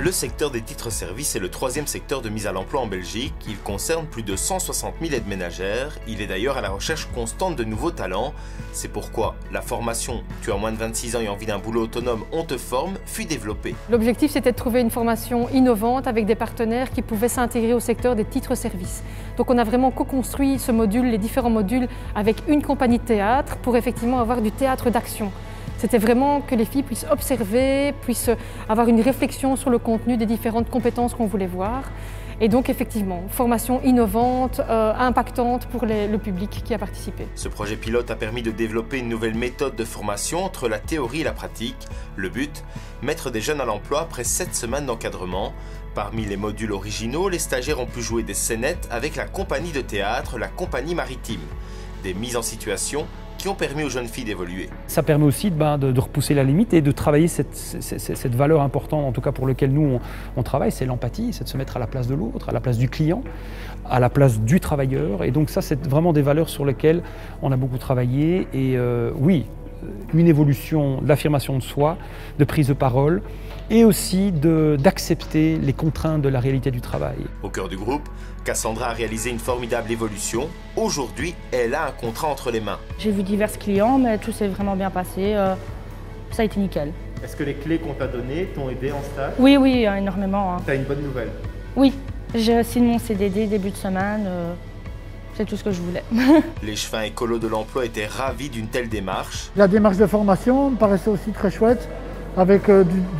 Le secteur des titres-services est le troisième secteur de mise à l'emploi en Belgique. Il concerne plus de 160 000 aides ménagères. Il est d'ailleurs à la recherche constante de nouveaux talents. C'est pourquoi la formation « Tu as moins de 26 ans et envie d'un boulot autonome, on te forme » fut développée. L'objectif, c'était de trouver une formation innovante avec des partenaires qui pouvaient s'intégrer au secteur des titres-services. Donc on a vraiment co-construit ce module, les différents modules, avec une compagnie de théâtre pour effectivement avoir du théâtre d'action. C'était vraiment que les filles puissent observer, puissent avoir une réflexion sur le contenu des différentes compétences qu'on voulait voir. Et donc effectivement, formation innovante, impactante pour le public qui a participé. Ce projet pilote a permis de développer une nouvelle méthode de formation entre la théorie et la pratique. Le but, mettre des jeunes à l'emploi après 7 semaines d'encadrement. Parmi les modules originaux, les stagiaires ont pu jouer des scénettes avec la compagnie de théâtre, la compagnie maritime. Des mises en situation qui ont permis aux jeunes filles d'évoluer. Ça permet aussi de repousser la limite et de travailler cette valeur importante, en tout cas pour laquelle nous on travaille, c'est l'empathie, c'est de se mettre à la place de l'autre, à la place du client, à la place du travailleur. Et donc ça, c'est vraiment des valeurs sur lesquelles on a beaucoup travaillé. Et oui, une évolution de l'affirmation de soi, de prise de parole, et aussi d'accepter les contraintes de la réalité du travail. Au cœur du groupe, Cassandra a réalisé une formidable évolution. Aujourd'hui, elle a un contrat entre les mains. J'ai vu divers clients, mais tout s'est vraiment bien passé. Ça a été nickel. Est-ce que les clés qu'on t'a données t'ont aidé en stage? Oui, énormément. T'as une bonne nouvelle? Oui, j'ai signé mon CDD début de semaine. C'est tout ce que je voulais. Les chefins écolos de l'emploi étaient ravis d'une telle démarche. La démarche de formation me paraissait aussi très chouette, avec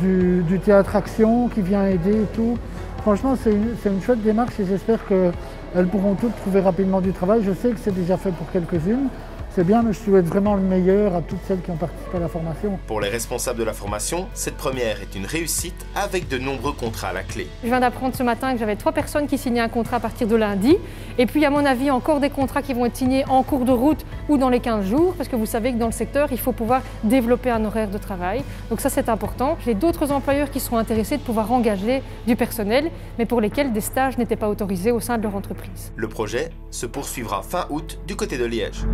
du théâtre action qui vient aider et tout. Franchement, c'est une chouette démarche et j'espère qu'elles pourront toutes trouver rapidement du travail. Je sais que c'est déjà fait pour quelques-unes. C'est bien, mais je souhaite vraiment le meilleur à toutes celles qui ont participé à la formation. Pour les responsables de la formation, cette première est une réussite avec de nombreux contrats à la clé. Je viens d'apprendre ce matin que j'avais 3 personnes qui signaient un contrat à partir de lundi. Et puis, à mon avis, encore des contrats qui vont être signés en cours de route ou dans les 15 jours. Parce que vous savez que dans le secteur, il faut pouvoir développer un horaire de travail. Donc ça, c'est important. J'ai d'autres employeurs qui seront intéressés de pouvoir engager du personnel, mais pour lesquels des stages n'étaient pas autorisés au sein de leur entreprise. Le projet se poursuivra fin août du côté de Liège.